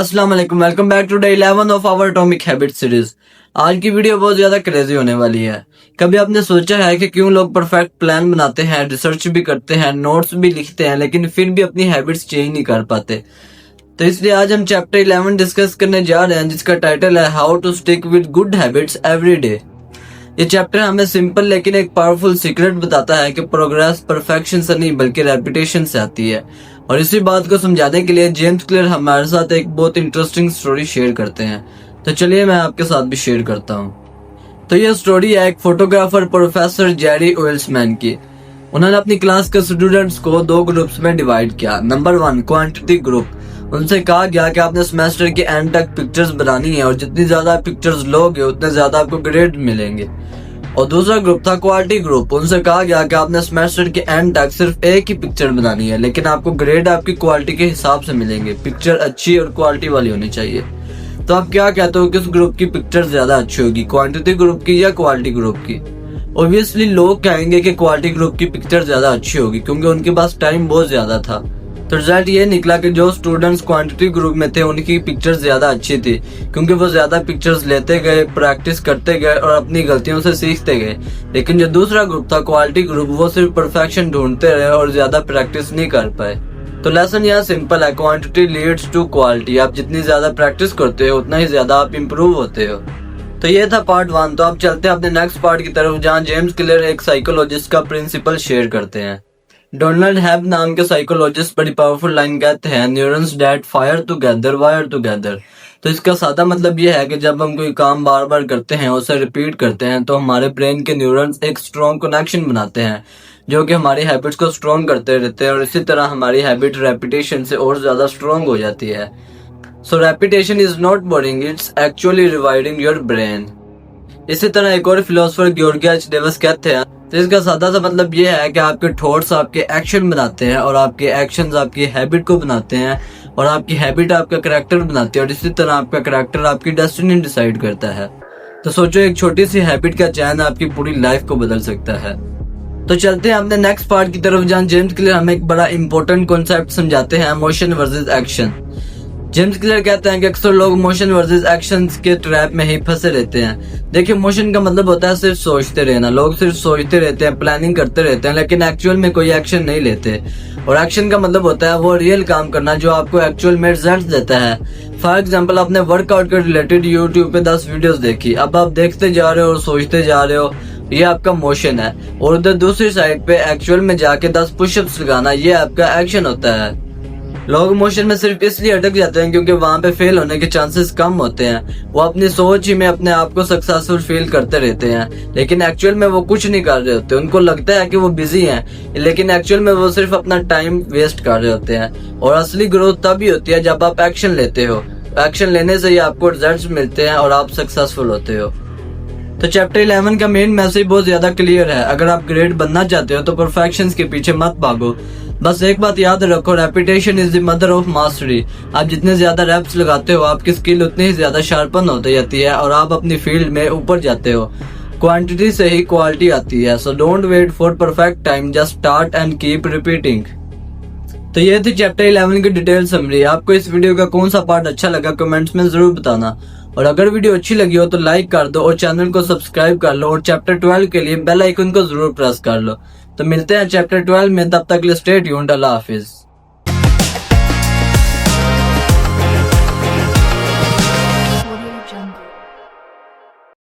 अस्सलाम वालेकुम, welcome back to day 11 of our atomic habit series. आज की वीडियो बहुत ज्यादा क्रेजी होने वाली है। कभी आपने सोचा है कि क्यों लोग परफेक्ट प्लान बनाते हैं, रिसर्च भी करते हैं, नोट्स भी लिखते हैं, लेकिन फिर भी अपनी हैबिट्स चेंज नहीं कर पाते? तो इसलिए आज हम चैप्टर 11 डिस्कस करने जा रहे हैं, जिसका टाइटल है how to stick with good habits every day. ये चैप्टर हमें सिंपल लेकिन एक पावरफुल सीक्रेट बताता है कि प्रोग्रेस परफेक्शन से नहीं बल्कि रेपुटेशन से आती है। और इसी बात को समझाने के लिए जेम्स क्लियर हमारे साथ एक बहुत इंटरेस्टिंग स्टोरी शेयर करते हैं। तो चलिए मैं आपके साथ भी शेयर करता हूँ। तो ये स्टोरी है एक फोटोग्राफर प्रोफेसर जेरी ओल्समैन की। उन्होंने अपनी क्लास के स्टूडेंट्स को दो ग्रुप्स में डिवाइड किया। Number 1 quantity group. उनसे कहा गया कि आपने सेमेस्टर के एंड तक पिक्चर्स बनानी है और जितनी ज्यादा पिक्चर्स लोगे उतने ज्यादा आपको ग्रेड मिलेंगे। और दूसरा ग्रुप था क्वालिटी ग्रुप। उनसे कहा गया कि आपने सेमेस्टर के एंड तक सिर्फ एक ही पिक्चर बनानी है, लेकिन आपको ग्रेड आपकी क्वालिटी के हिसाब से मिलेंगे। पिक्चर अच्छी और क्वालिटी वाली होनी चाहिए। तो आप क्या कहते हो, किस ग्रुप की पिक्चर ज्यादा अच्छी होगी, क्वांटिटी ग्रुप की या क्वालिटी ग्रुप की? ऑब्वियसली लोग कहेंगे कि क्वालिटी ग्रुप की पिक्चर ज्यादा अच्छी होगी, क्योंकि उनके पास टाइम बहुत ज्यादा था। तो रिजल्ट ये निकला कि जो स्टूडेंट्स क्वांटिटी ग्रुप में थे उनकी पिक्चर्स ज्यादा अच्छी थी, क्योंकि वो ज्यादा पिक्चर्स लेते गए, प्रैक्टिस करते गए और अपनी गलतियों से सीखते गए। लेकिन जो दूसरा ग्रुप था क्वालिटी ग्रुप, वो सिर्फ परफेक्शन ढूंढते रहे और ज्यादा प्रैक्टिस नहीं कर पाए। तो लेसन यहाँ सिंपल है, क्वांटिटी लीड्स टू क्वालिटी। आप जितनी ज्यादा प्रैक्टिस करते हो उतना ही ज्यादा आप इम्प्रूव होते हो। तो ये था पार्ट 1। तो अब चलते हैं अपने नेक्स्ट पार्ट की तरफ, जहाँ जेम्स क्लियर एक साइकोलॉजिस्ट का प्रिंसिपल शेयर करते हैं। डोनाल्ड हैब नाम के साइकोलॉजिस्ट बड़ी पावरफुल लाइन कहते हैं, neurons that fire together wire together. तो इसका सादा मतलब ये है कि जब हम कोई काम बार बार करते हैं, उसे रिपीट करते हैं, तो हमारे ब्रेन के न्यूरॉन्स एक स्ट्रॉन्ग कनेक्शन बनाते हैं, जो कि हमारी हैबिट्स को स्ट्रॉन्ग करते रहते हैं। और इसी तरह हमारी हैबिट रेपिटेशन से और ज्यादा स्ट्रॉन्ग हो जाती है। So repetition is not boring, it's actually rewiring your brain. इसी तरह एक और फिलोसोफर ग्योर्गियाच डेविस कहते हैं, तो इसका सादा सा मतलब ये है कि आपके थॉट्स आपके एक्शन बनाते हैं और आपके एक्शंस आपकी हैबिट को बनाते हैं और आपकी हैबिट आपका करैक्टर बनाती है और इसी तरह आपका करैक्टर आपकी डेस्टिनी डिसाइड करता है। तो सोचो, एक छोटी सी हैबिट का चयन आपकी पूरी लाइफ को बदल सकता है। तो चलते हैं अपने नेक्स्ट पार्ट की तरफ, जहाँ जेम्स क्लियर हमें एक बड़ा इंपॉर्टेंट कॉन्सेप्ट समझाते हैं, motion versus action. James clear कहते हैं कि अक्सर लोग मोशन वर्सेस एक्शन के ट्रैप में ही फंसे रहते हैं। देखिए, मोशन का मतलब होता है सिर्फ सोचते रहना। लोग सिर्फ सोचते रहते हैं, प्लानिंग करते रहते हैं, लेकिन एक्चुअल में कोई एक्शन नहीं लेते। और एक्शन का मतलब होता है वो रियल काम करना जो आपको एक्चुअल में रिजल्ट देता है। फॉर एग्जाम्पल, आपने वर्कआउट के रिलेटेड यूट्यूब पे 10 वीडियोस देखी, अब आप देखते जा रहे हो और सोचते जा रहे हो, ये आपका मोशन है। और उधर दूसरी साइड पे एक्चुअल में जाके 10 पुशअप्स लगाना, ये आपका एक्शन होता है। लोग मोशन में सिर्फ इसलिए अटक जाते हैं क्योंकि वहां पे फेल होने के चांसेस कम होते हैं। वो अपनी सोच ही में अपने आप को सक्सेसफुल फील करते रहते हैं, लेकिन एक्चुअल में वो कुछ नहीं कर रहे होते। उनको लगता है कि वो बिजी हैं, लेकिन एक्चुअल में वो सिर्फ अपना टाइम वेस्ट कर रहे होते हैं। और असली ग्रोथ तभी होती है जब आप एक्शन लेते हो। एक्शन लेने से ही आपको रिजल्ट्स मिलते हैं और आप सक्सेसफुल होते हो। तो चैप्टर 11 का मेन मैसेज बहुत ज्यादा क्लियर है। अगर आप ग्रेट बनना चाहते हो तो परफेक्शन के पीछे मत भागो। बस एक बात याद रखो, repetition is the mother of mastery. आप जितने ज्यादा रैप्स लगाते हो, आपकी स्किल उतनी ही ज्यादा शार्पन होती जाती है और आप अपनी फील्ड में ऊपर जाते हो। क्वांटिटी से ही क्वालिटी आती है। So don't wait for perfect time, just start and keep repeating. तो ये थी चैप्टर 11 की डिटेल समरी। आपको इस वीडियो का कौन सा पार्ट अच्छा लगा कमेंट्स में जरूर बताना। और अगर वीडियो अच्छी लगी हो तो लाइक कर दो और चैनल को सब्सक्राइब कर लो और चैप्टर 12 के लिए बेल आइकन को जरूर प्रेस कर लो। तो मिलते हैं चैप्टर 12 में, तब तक के लिए स्टे ट्यून्ड। अल्लाह हाफिज।